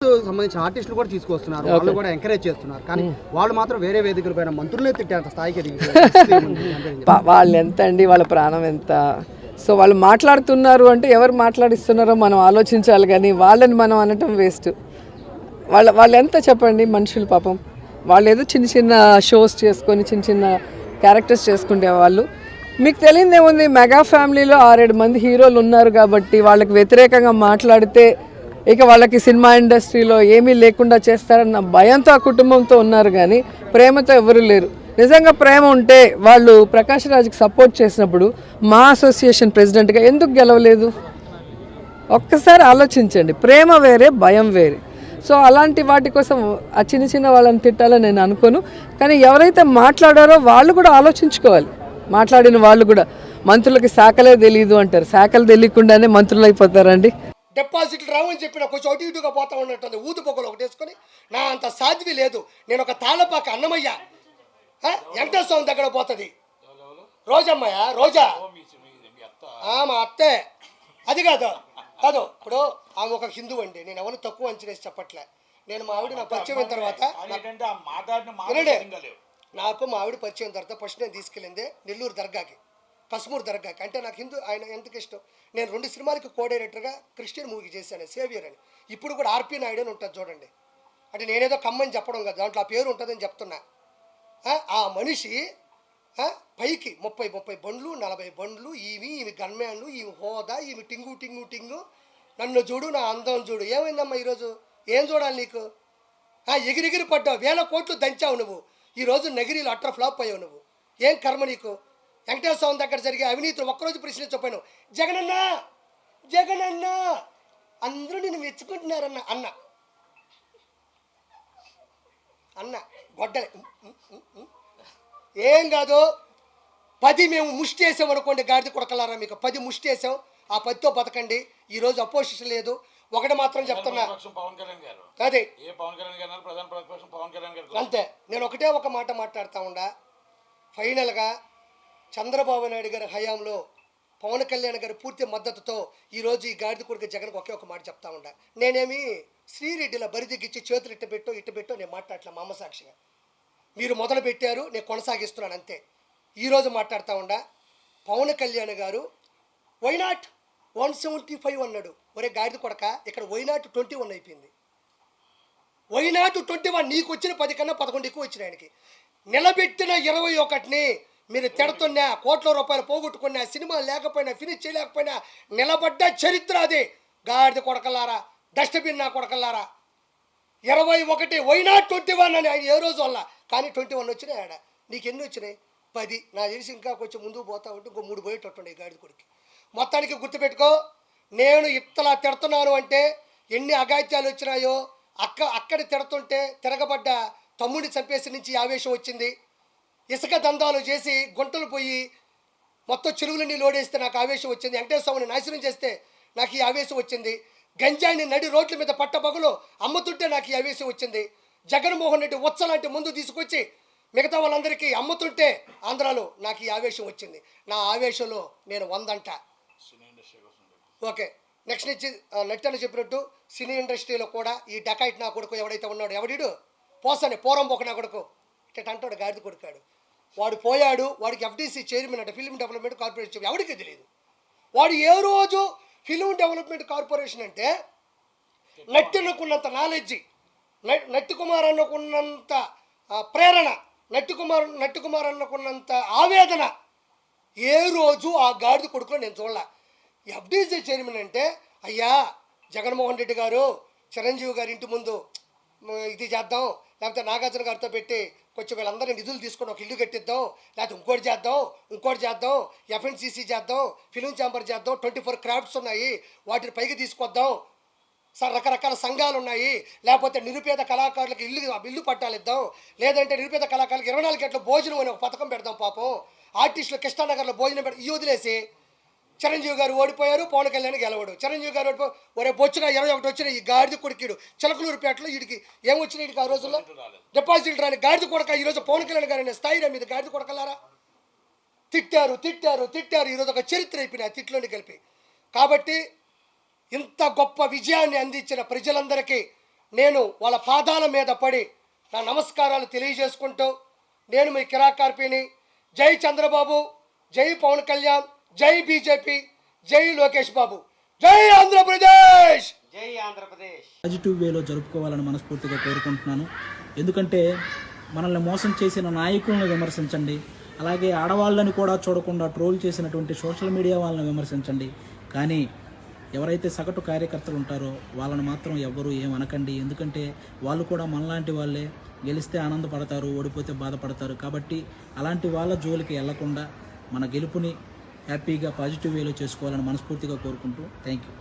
సంబంధించిన ఆర్టిస్టులు కూడా తీసుకొస్తున్నారు, వాళ్ళు కూడా ఎంకరేజ్ చేస్తున్నారు. కానీ వాళ్ళు మాత్రం వేరే వేదికల పైన మంత్రులే తిట్టేంత స్థాయికి వాళ్ళు ఎంత అండి, వాళ్ళ ప్రాణం ఎంత. సో వాళ్ళు మాట్లాడుతున్నారు అంటే ఎవరు మాట్లాడిస్తున్నారో మనం ఆలోచించాలి, కానీ వాళ్ళని మనం అనటం వేస్ట్. వాళ్ళు ఎంత చెప్పండి మనుషులు పాపం. వాళ్ళు ఏదో చిన్న చిన్న షోస్ చేసుకొని చిన్న చిన్న క్యారెక్టర్స్ చేసుకుంటే వాళ్ళు. మీకు తెలియదు ఏముంది, మెగా ఫ్యామిలీలో 6-7 మంది హీరోలు ఉన్నారు కాబట్టి వాళ్ళకి వ్యతిరేకంగా మాట్లాడితే ఇక వాళ్ళకి సినిమా ఇండస్ట్రీలో ఏమీ లేకుండా చేస్తారన్న భయంతో ఆ కుటుంబంతో ఉన్నారు, కానీ ప్రేమతో ఎవరు లేరు. నిజంగా ప్రేమ ఉంటే వాళ్ళు ప్రకాష్ రాజ్కి సపోర్ట్ చేసినప్పుడు మా అసోసియేషన్ ప్రెసిడెంట్గా ఎందుకు గెలవలేదు? ఒక్కసారి ఆలోచించండి. ప్రేమ వేరే, భయం వేరే. సో అలాంటి వాటి కోసం ఆ చిన్న చిన్న వాళ్ళని తిట్టాలని నేను అనుకోను. కానీ ఎవరైతే మాట్లాడారో వాళ్ళు కూడా ఆలోచించుకోవాలి. మాట్లాడిన వాళ్ళు కూడా మంత్రులకి శాఖలే తెలియదు అంటారు. శాఖలు తెలియకుండానే మంత్రులు అయిపోతారండి. డిపాజిట్లు రావని చెప్పిన కొంచెం అటు ఇటుగా పోతా ఉన్నట్టుంది. ఊదు పొగలు ఒకటి వేసుకొని నా అంత సాధ్వి లేదు. నేను ఒక తాళపాక అన్నమయ్య వెంకటేశ్వరం దగ్గర పోతుంది. రోజమ్మయ్య, రోజా మా అత్తే. అది కాదు ఇప్పుడు ఆమె ఒక హిందూ అండి. నేను ఎవరు తక్కువ అంచనేసి చెప్పట్లే. నేను మా ఆవిడ నా పరిచయం అయిన తర్వాత నాకు మా ఆవిడ పరిచయం తర్వాత ఫస్ట్ నేను తీసుకెళ్ళింది నెల్లూరు దర్గాకి, కస్మూర్ దర్గాకి. అంటే నాకు హిందూ ఆయన ఎందుకు ఇష్టం. నేను 2 సినిమాలకి కో డైరెక్టర్గా క్రిస్టియన్ మూవీ చేశాను, సేవియర్ అని. ఇప్పుడు కూడా ఆర్పి నాయుడు అని ఉంటుంది చూడండి. అంటే నేనేదో కమ్మని చెప్పడం కదా, దాంట్లో ఆ పేరు ఉంటుందని చెప్తున్నా. ఆ మనిషి పైకి 30 బండ్లు 40 బండ్లు, ఈమె గన్మ్యాన్లు, ఈమె హోదా, ఈమె టింగు. నన్ను చూడు, నా అందం చూడు. ఏమైందమ్మా ఈరోజు? ఏం చూడాలి నీకు? ఎగిరిగిరి పడ్డావు, 1000 కోట్లు దంచావు నువ్వు. ఈరోజు నగిరీలు అట్ర ఫ్లాప్ అయ్యావు నువ్వు. ఏం కర్మ నీకు? వెంకటేశ్వరం దగ్గర జరిగే అవినీతిని ఒక్కరోజు ప్రశ్నించకపోయాను. జగనన్న అందరూ నిన్ను మెచ్చుకుంటున్నారన్న అన్న గొడ్డలే. ఏం కాదు, 10 మేము ముష్టి వేసాం అనుకోండి, గాడిద కొడకలారా మీకు 10 ముష్టి వేసాం. ఆ 10తో బతకండి. ఈరోజు అపోజిషన్ లేదు. ఒకటి మాత్రం చెప్తున్నా, అదే అంతే. నేను ఒకటే ఒక మాట మాట్లాడుతూ ఉండా. ఫైనల్గా చంద్రబాబు నాయుడు గారి హయాంలో పవన్ కళ్యాణ్ గారి పూర్తి మద్దతుతో ఈరోజు ఈ గాడిద కొడుకు జగన్కి ఒకే ఒక మాట చెప్తా ఉండా. నేనేమి శ్రీరెడ్డిలా బరిదిగిచ్చి చేతులు ఇట్టు పెట్టో నేను మాట్లాడలే. మా అమ్మ సాక్షిగా మీరు మొదలు పెట్టారు, నేను కొనసాగిస్తున్నాను అంతే. ఈరోజు మాట్లాడుతూ ఉండా. పవన్ కళ్యాణ్ గారు వైనాట్ 175 అన్నాడు. ఒరే గాడిద కొడక, ఇక్కడ వైనాట్ 21 అయిపోయింది. వైనాట్ 21 నీకు వచ్చిన 10 కన్నా 11 ఎక్కువ వచ్చిన ఆయనకి. నిలబెట్టిన 21ని మీరు తిడుతున్నా, కోట్ల రూపాయలు పోగొట్టుకున్నా, సినిమా లేకపోయినా, ఫినిష్ చేయలేకపోయినా నిలబడ్డ చరిత్ర అది. గాడిద కొడకల్లారా, డస్ట్బిన్ నా కొడకల్లారా. 21 వైనాట్ 21 అని ఆయన ఏ రోజు వల్ల. కానీ 21 వచ్చినాయి ఆడ. నీకు ఎన్ని వచ్చినాయి? 10. నా తెలిసి ఇంకా కొంచెం ముందుకు పోతా ఉంటే ఇంకో 3 పోయేటట్టుండే గాడిద కొడుకు. మొత్తానికి గుర్తుపెట్టుకో, నేను ఇట్లా తిడుతున్నాను అంటే ఎన్ని అగాత్యాలు వచ్చినాయో. అక్కడ తిడుతుంటే తిరగబడ్డ తమ్ముడిని చంపేసి నుంచి ఆవేశం వచ్చింది. ఇసుక దందాలు చేసి గుంటలు పోయి మొత్తం చెరువులన్నీ లోడేస్తే నాకు ఆవేశం వచ్చింది. వెంకటేశ్వరని నాశనం చేస్తే నాకు ఈ ఆవేశం వచ్చింది. గంజాయిని నడి రోడ్ల మీద పట్టపగలు అమ్ముతుంటే నాకు ఈ ఆవేశం వచ్చింది. జగన్మోహన్ రెడ్డి ఉచ్చలాంటి ముందు తీసుకొచ్చి మిగతా వాళ్ళందరికీ అమ్ముతుంటే ఆంధ్రాలో నాకు ఈ ఆవేశం వచ్చింది. నా ఆవేశంలో నేను 100 అంట. ఓకే, నెక్స్ట్ నుంచి నట్టని చెప్పినట్టు సినీ ఇండస్ట్రీలో కూడా ఈ డకాయిట్ నా కొడుకు ఎవడైతే ఉన్నాడు, ఎవడీడు పోసని పోరంబోక నా కొడుకు ఇట్ట అంటాడు, గాడిద కొడుకాడు. వాడు పోయాడు. వాడికి ఎఫ్డీసీ చైర్మన్ అంటే ఫిల్మ్ డెవలప్మెంట్ కార్పొరేషన్, ఎవరికీ తెలియదు. వాడు ఏ రోజు ఫిల్మ్ డెవలప్మెంట్ కార్పొరేషన్ అంటే నట్టినకున్నంత నాలెడ్జి, నట్టి కుమార్ అన్నకున్నంత ప్రేరణ, నట్టి కుమార్ అన్నకున్నంత ఆవేదన ఏ రోజు ఆ గాడిద కొడుకులో నేను చూడలే. ఎఫ్డీసీ చైర్మన్ అంటే, అయ్యా జగన్మోహన్ రెడ్డి గారు చిరంజీవి గారి ఇంటి ముందు ఇది చేద్దాం, లేకపోతే నాగార్జున గారితో పెట్టి కొంచెం వీళ్ళందరినీ నిధులు తీసుకొని ఒక ఇల్లు కట్టిద్దాం, లేకపోతే ఇంకోటి చేద్దాం, ఎఫ్ఎన్సీసీ చేద్దాం, ఫిలిం ఛాంబర్ చేద్దాం, 24 క్రాఫ్ట్స్ ఉన్నాయి, వాటిని పైకి తీసుకొద్దాం సార్, రకరకాల సంఘాలు ఉన్నాయి, లేకపోతే నిరుపేద కళాకారులకు ఇల్లు పట్టాలిద్దాం, లేదంటే నిరుపేద కళాకారులకు 24 గంటల భోజనం అని ఒక పథకం పెడదాం. పాపం ఆర్టిస్టులు కృష్ణానగర్లో భోజనం పెడతాం. ఈ వదిలేసి చిరంజీవి గారు ఓడిపోయారు, పవన్ కళ్యాణ్ గెలవడు. చిరంజీవి గారు ఓడిపోయి ఒరే బొచ్చుగా 21 వచ్చిన ఈ గాడిద కొడుకుడు చిలకలూరుపేటలో వీడికి ఏమొచ్చినాయి? వీడికి ఆ రోజుల్లో డిపాజిట్ రాని గాడిద కొడక ఈరోజు పవన్ కళ్యాణ్ గారి స్థాయిలో మీద గాడిద కొడకలారా తిట్టారు. ఈరోజు ఒక చరిత్ర అయిపోయినాయి ఆ తిట్లోని కలిపి. కాబట్టి ఇంత గొప్ప విజయాన్ని అందించిన ప్రజలందరికీ నేను వాళ్ళ పాదాల మీద పడి నా నమస్కారాలు తెలియజేసుకుంటూ నేను మీ కిరాకార్పిని. జై చంద్రబాబు, జై పవన్ కళ్యాణ్, జై బీజేపీ, జై లోకేష్ బాబు, జై ఆంధ్రప్రదేశ్, జై ఆంధ్రప్రదేశ్. పాజిటివ్ వేలో జరుపుకోవాలని మనస్ఫూర్తిగా కోరుకుంటున్నాను. ఎందుకంటే మనల్ని మోసం చేసిన నాయకులను విమర్శించండి, అలాగే ఆడవాళ్ళని కూడా చూడకుండా ట్రోల్ చేసినటువంటి సోషల్ మీడియా వాళ్ళని విమర్శించండి. కానీ ఎవరైతే సగటు కార్యకర్తలు ఉంటారో వాళ్ళని మాత్రం ఎవ్వరూ ఏమనకండి. ఎందుకంటే వాళ్ళు కూడా మనలాంటి వాళ్ళే, గెలిస్తే ఆనందపడతారు, ఓడిపోతే బాధపడతారు. కాబట్టి అలాంటి వాళ్ళ జోలికి వెళ్లకుండా మన గెలుపుని హ్యాపీగా పాజిటివ్ వేలో చేసుకోవాలని మనస్ఫూర్తిగా కోరుకుంటూ థ్యాంక్ యూ.